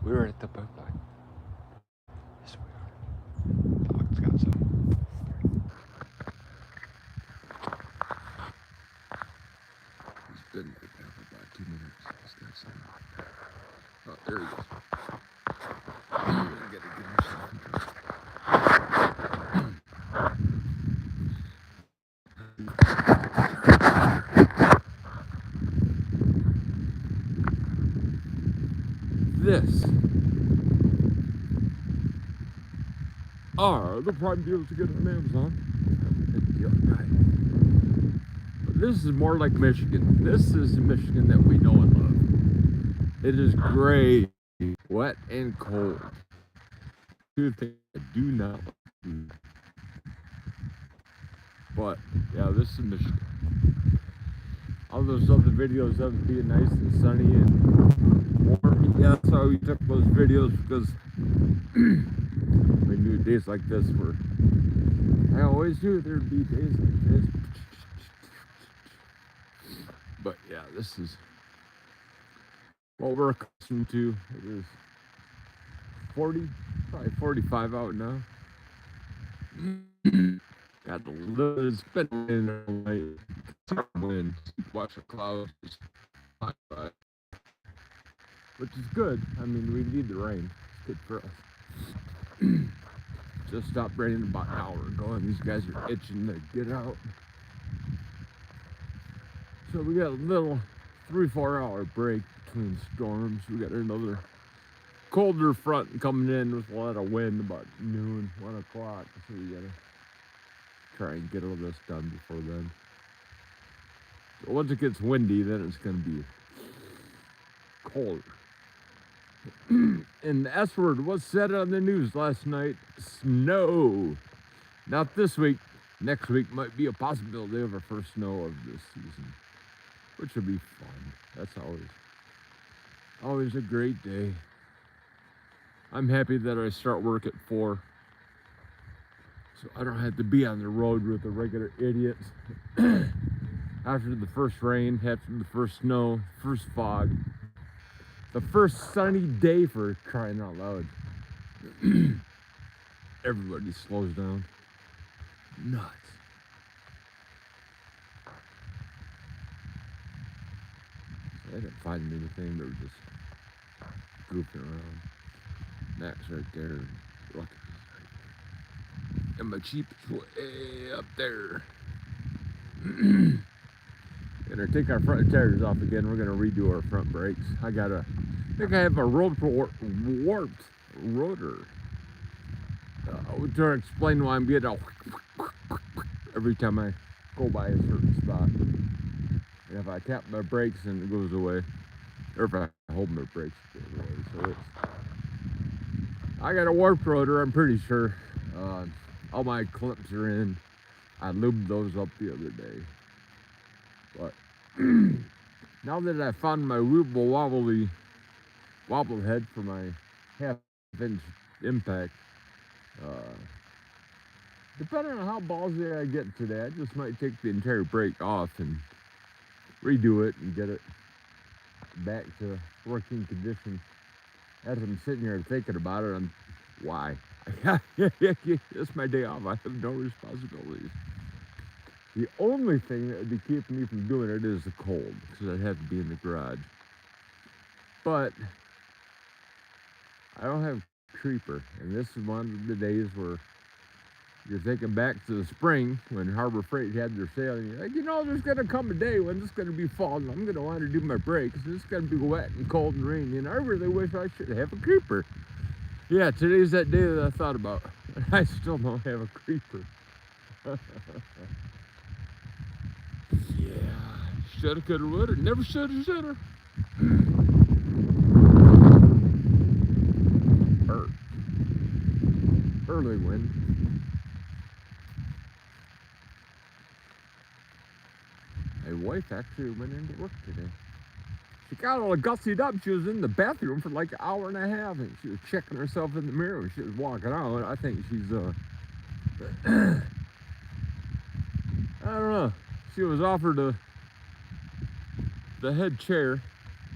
We're at the boat line. Yes, we are. Dog's got some. He's been like that for about 2 minutes. He's got some. Oh, there he goes. You gotta get yourself. This are the prime deals to get on Amazon. Good deal, right? But this is more like Michigan. This is the Michigan that we know and love. It is gray, wet, and cold. Two things I do not like. But yeah, this is Michigan. All those other videos of it being nice and sunny and warm. Yeah, that's how we took those videos because we knew days like this were. I always knew there'd be days like this. But yeah, this is what we're accustomed to. It is 40, probably 45 out now. Got a little, it's been raining all night. Wind. Watch the clouds just fly by. Which is good. I mean, we need the rain. It's good for us. Just stopped raining about an hour ago, and these guys are itching to get out. So we got a little 3-4 hour break between storms. We got another colder front coming in with a lot of wind about noon, 1 o'clock. So we gotta try and get all this done before then. So once it gets windy, then it's gonna be colder. And the S word was said on the news last night. Snow. Not this week. Next week might be a possibility of our first snow of this season, which will be fun. That's always a great day. I'm happy that I start work at 4, so I don't have to be on the road with the regular idiots. After the first rain, after the first snow, first fog, the first sunny day, for crying out loud. Everybody slows down. Nuts. So I didn't find anything. They were just goofing around. Max right there. Ruckus right there. And my Jeep is way up there. Gonna take our front tires off again. We're gonna redo our front brakes. I think I have a warped rotor. We're trying to explain why I'm getting every time I go by a certain spot. And if I tap my brakes, then it goes away. Or if I hold my brakes, it goes away. So I got a warped rotor, I'm pretty sure. All my clips are in. I lubed those up the other day. But now that I found my wobble head for my half-inch impact, depending on how ballsy I get today, I just might take the entire brake off and redo it and get it back to working condition. As I'm sitting here thinking about it, why? It's my day off. I have no responsibilities. The only thing that would be keeping me from doing it is the cold, because I'd have to be in the garage. But I don't have creeper, and this is one of the days where you're thinking back to the spring when Harbor Freight had their sale, and you're like, there's going to come a day when it's going to be fall, and I'm going to want to do my brakes, and it's going to be wet and cold and rainy, and I really wish I should have a creeper. Yeah, today's that day that I thought about, and I still don't have a creeper. Yeah, shoulda, coulda, woulda, never shoulda, shoulda. Early wind. My wife actually went into work today. She got all gussied up. She was in the bathroom for like an hour and a half, and she was checking herself in the mirror when she was walking out. I think she's I don't know. She was offered the head chair,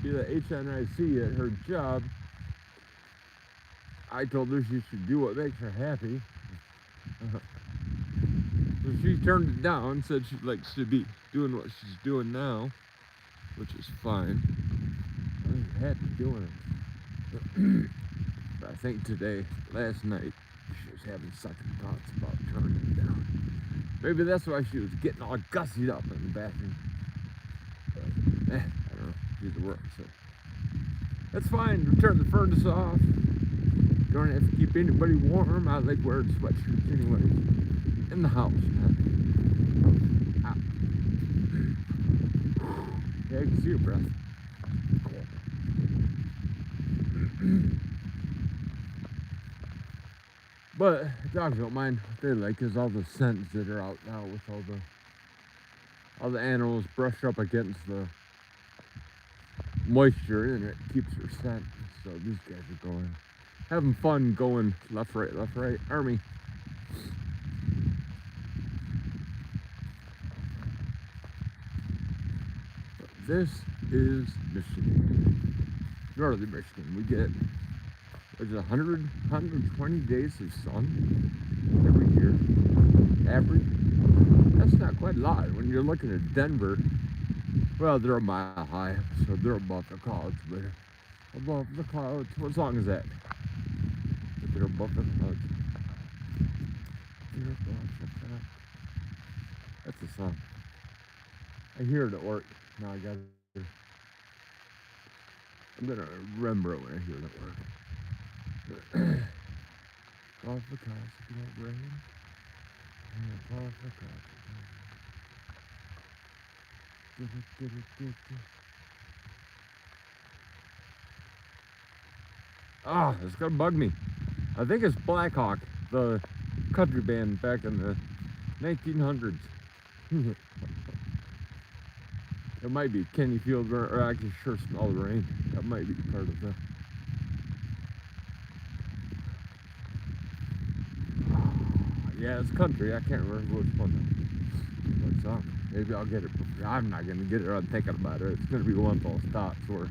be the HNIC at her job, I told her she should do what makes her happy. So she turned it down, said she likes to be doing what she's doing now, which is fine. I was happy doing it. But I think last night, she was having second thoughts about turning it down. Maybe that's why she was getting all gussied up in the bathroom. But, I don't know. She's at work, so. That's fine. We turn the furnace off. Don't have to keep anybody warm. I like wearing sweatshirts anyway. In the house, man. Yeah, I can see your breath. But dogs don't mind. What they like is all the scents that are out now with all the animals brushed up against the moisture, and it keeps their scent. So these guys are having fun going left, right, army. But this is Michigan, northern Michigan. We get 120 days of sun every year, average. That's not quite a lot when you're looking at Denver. Well, they're a mile high, so they're above the clouds, but above the clouds, what song is that? But they're above the clouds. They're above the clouds. That's the song. I hear it at work. Now I got it. I'm gonna remember it when I hear it at work. Above the clouds, if you don't rain. Above the clouds. Ah, it's gonna bug me. I think it's Black Hawk, the country band back in the 1900s. It might be Kenny Field, or I can sure smell the rain. That might be part of the. Yeah, it's country. I can't remember which one. What song? Maybe I'll get it. I'm not gonna get it. I'm thinking about it. It's gonna be one of those thoughts where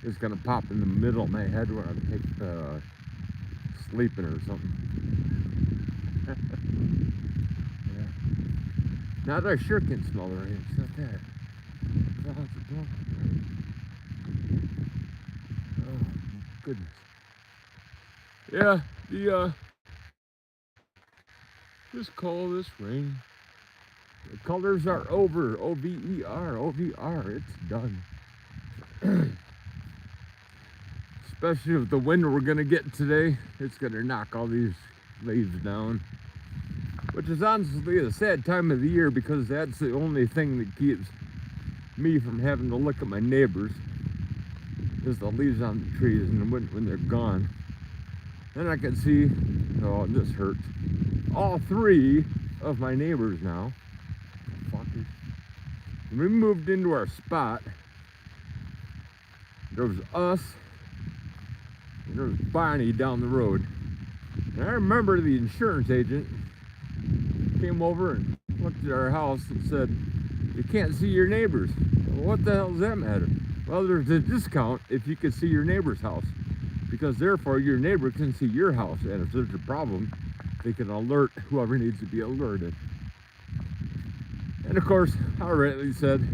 it's gonna pop in the middle of my head when I'm sleeping or something. Yeah. Now that I sure can smell the rain. It's not that. Oh goodness. Yeah. This cold, this rain. The colors are over. O-V-E-R. It's done. Especially with the wind we're gonna get today, it's gonna knock all these leaves down. Which is honestly a sad time of the year because that's the only thing that keeps me from having to look at my neighbors is the leaves on the trees and when they're gone. Then I can see, oh, this hurts. All three of my neighbors now. Fuckers. When we moved into our spot, there was us, and there was Bonnie down the road. And I remember the insurance agent came over and looked at our house and said, "You can't see your neighbors." Well, what the hell does that matter? Well, there's a discount if you can see your neighbor's house, because therefore your neighbor can see your house, and if there's a problem, they can alert whoever needs to be alerted. And of course, I rightly said,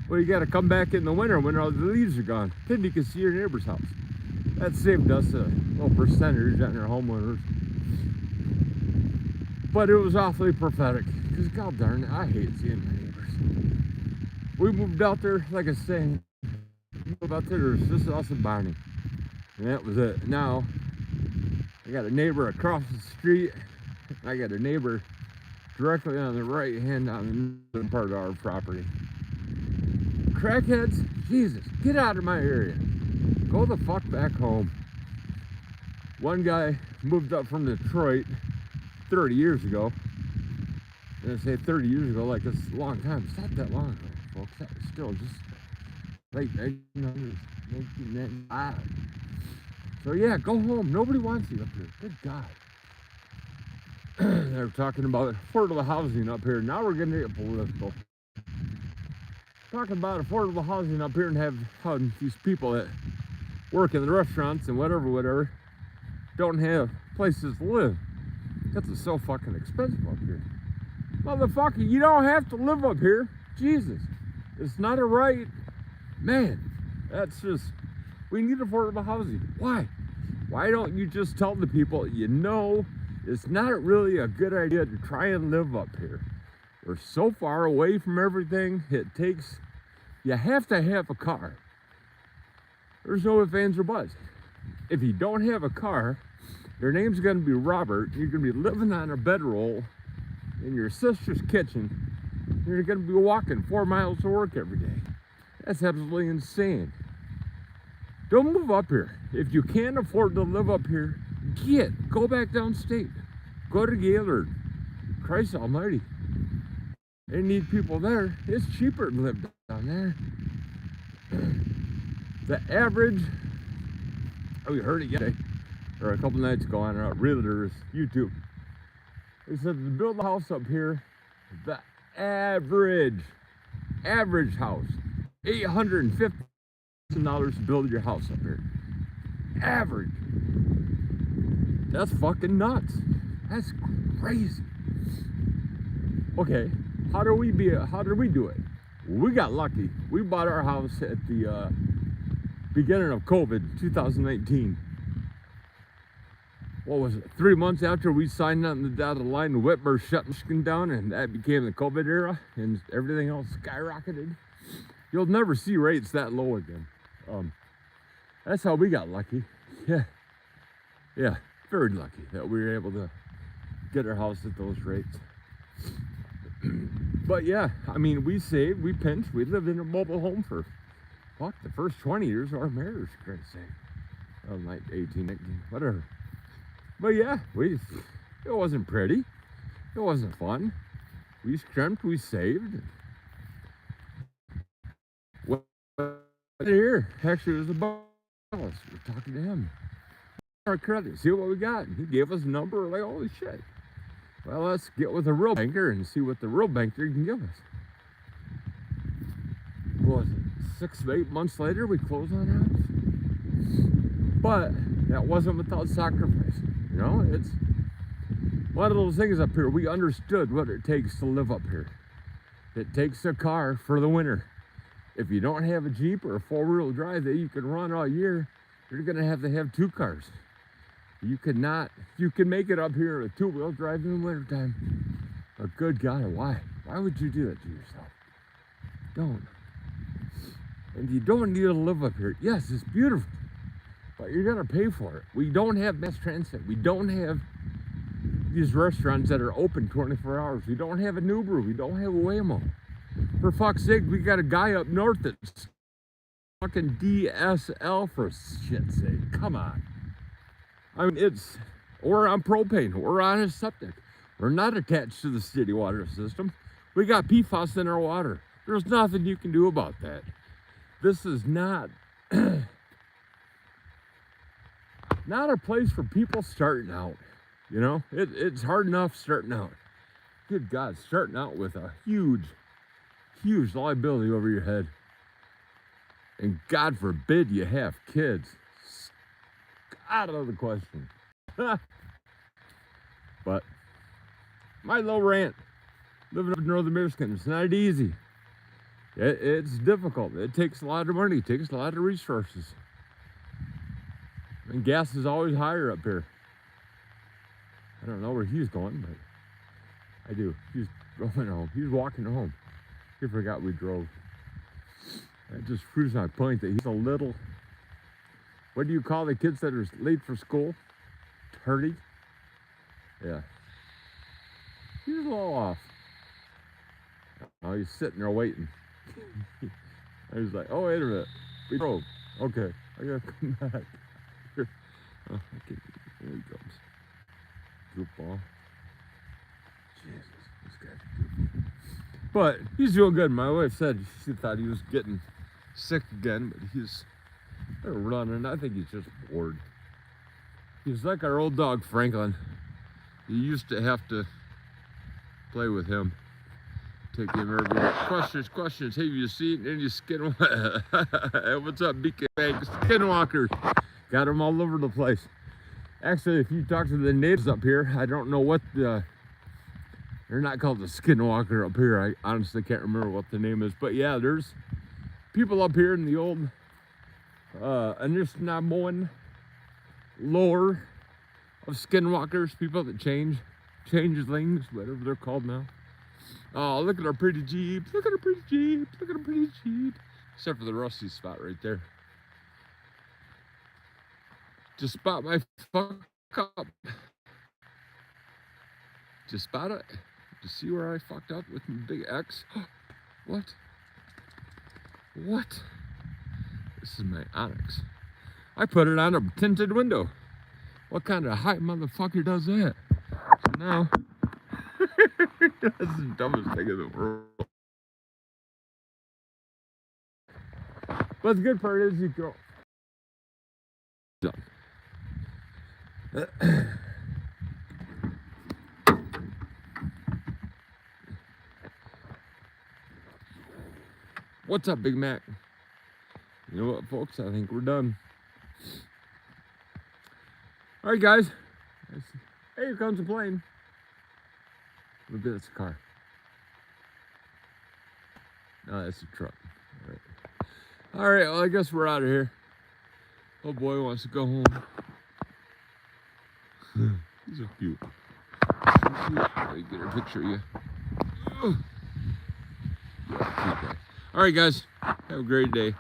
well, you got to come back in the winter when all the leaves are gone. Then you can see your neighbor's house. That saved us a little percentage on our homeowners. But it was awfully prophetic, because god darn it, I hate seeing my neighbors. We moved out there, like I say, there's just us and Bonnie. And that was it. Now, I got a neighbor across the street. I got a neighbor directly on the right hand on the part of our property. Crackheads, Jesus, get out of my area. Go the fuck back home. One guy moved up from Detroit 30 years ago. And I say 30 years ago like it's a long time. It's not that long ago, folks. That was still just late 1995. So yeah, go home. Nobody wants you up here. Good God. They're talking about affordable housing up here. Now we're going to get political. Talking about affordable housing up here and have these people that work in the restaurants and whatever, don't have places to live. Because it's so fucking expensive up here. Motherfucker, you don't have to live up here. Jesus. It's not a right. Man, that's just, we need affordable housing. Why? Why don't you just tell the people, you know, it's not really a good idea to try and live up here. We're so far away from everything, you have to have a car. There's no ifs, ands, or buts. If you don't have a car, your name's gonna be Robert, you're gonna be living on a bedroll in your sister's kitchen, and you're gonna be walking 4 miles to work every day. That's absolutely insane. Don't move up here. If you can't afford to live up here, go back downstate. Go to Gaylord. Christ almighty. They need people there. It's cheaper to live down there. The average, we heard it yesterday, or a couple nights ago on Realtors YouTube. They said to build a house up here, the average house, $850,000 to build your house up here. Average. That's fucking nuts. That's crazy. Okay, how did we do it? We got lucky. We bought our house at the beginning of COVID, 2019. What was it? 3 months after we signed on the dotted line, Whitmer shut Michigan down, and that became the COVID era, and everything else skyrocketed. You'll never see rates that low again. That's how we got lucky. Yeah, very lucky that we were able to get our house at those rates. But yeah, I mean, we saved, we pinched, we lived in a mobile home for, the first 20 years of our marriage, for Christ's sake. Like 18, 19, whatever. But yeah, it wasn't pretty. It wasn't fun. We scrimped, we saved. Well, here, actually, it was about us. We're talking to him. Our credit, see what we got. And he gave us a number, like, holy shit. Well, let's get with a real banker and see what the real banker can give us. What was it? 6 to 8 months later, we closed on our house. But that wasn't without sacrifice. You know, it's one of those things up here. We understood what it takes to live up here. It takes a car for the winter. If you don't have a Jeep or a 4-wheel drive that you can run all year, you're gonna have to have 2 cars. You can make it up here with a 2-wheel drive in the wintertime. But good God, why? Why would you do that to yourself? Don't. And you don't need to live up here. Yes, it's beautiful, but you're gonna pay for it. We don't have mass transit. We don't have these restaurants that are open 24 hours. We don't have an Uber. We don't have a Waymo. For fuck's sake, we got a guy up north that's fucking DSL, for shit's sake. Come on. I mean, we're on propane. We're on a septic. We're not attached to the city water system. We got PFAS in our water. There's nothing you can do about that. This is not a place for people starting out. You know, it's hard enough starting out. Good God, starting out with a huge liability over your head. And God forbid you have kids. Out of the question. But my little rant, living up in northern Michigan, it's not easy. It's difficult. It takes a lot of money. It takes a lot of resources. And gas is always higher up here. I don't know where he's going, but I do. He's going home. He's walking home. He forgot we drove. That just proves my point that he's a little, what do you call the kids that are late for school? Tardy? Yeah. He's a little off. Oh, he's sitting there waiting. I was like, oh, wait a minute. We drove. Okay, I gotta come back. Here. Oh, okay. There he comes. Goofball. Jesus, this guy's goofy. But he's doing good. My wife said she thought he was getting sick again, but he's running. I think he's just bored. He's like our old dog, Franklin. You used to have to play with him. Take him everywhere. Questions. Have you seen any what's up, BK Bank? Skinwalkers. Got him all over the place. Actually, if you talk to the natives up here, I don't know what they're not called the skinwalker up here. I honestly can't remember what the name is. But yeah, there's people up here in the old Anishinaabe lore of skinwalkers, people that change things, whatever they're called now. Oh, look at our pretty Jeeps. Look at our pretty Jeeps. Look at our pretty Jeeps. Except for the rusty spot right there. Just spot my fuck up. Just spot it. Just see where I fucked up with my big X. What? What? This is my Onyx. I put it on a tinted window. What kind of high motherfucker does that? So now, that's the dumbest thing in the world. But the good part is you go. Done. What's up, Big Mac? You know what, folks? I think we're done. All right, guys. Hey, here comes a plane. Maybe that's a car. No, that's a truck. All right. All right, well, I guess we're out of here. Oh boy wants to go home. He's so cute. Let me get a picture of you. Yeah, cute guy. All right, guys. Have a great day.